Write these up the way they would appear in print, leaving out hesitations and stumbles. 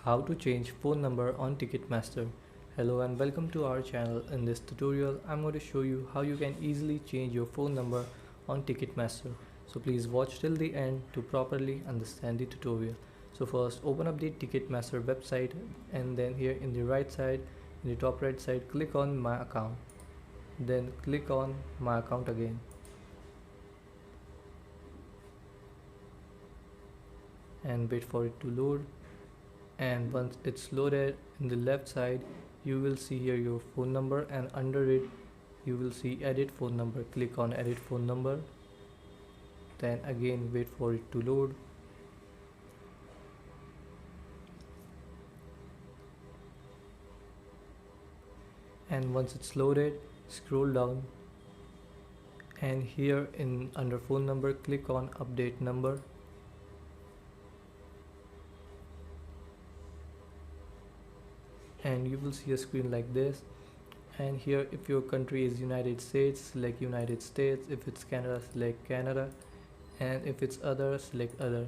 How to change phone number on Ticketmaster. Hello and welcome to our channel. In this tutorial I'm going to show you how you can easily change your phone number on Ticketmaster. So please watch till the end to properly understand the tutorial. So first open up the Ticketmaster website and then here in the right side, in the top right side, click on my account. Then click on my account again. And wait for it to load. And once it's loaded, in the left side you will see here your phone number, and under it you will see edit phone number. Click on edit phone number, then again wait for it to load. And once it's loaded, scroll down and here in under phone number click on update number. And you will see a screen like this, and here if your country is United States, select United States. If it's Canada, select Canada, and if it's other, select other.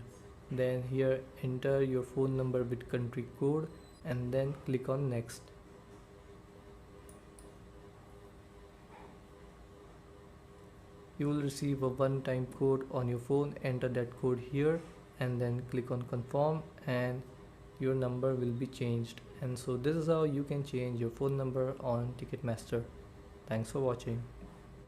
Then here enter your phone number with country code and then click on next. You will receive a one-time code on your phone. Enter that code here and then click on confirm, and your number will be changed. And so this is how you can change your phone number on Ticketmaster. Thanks for watching.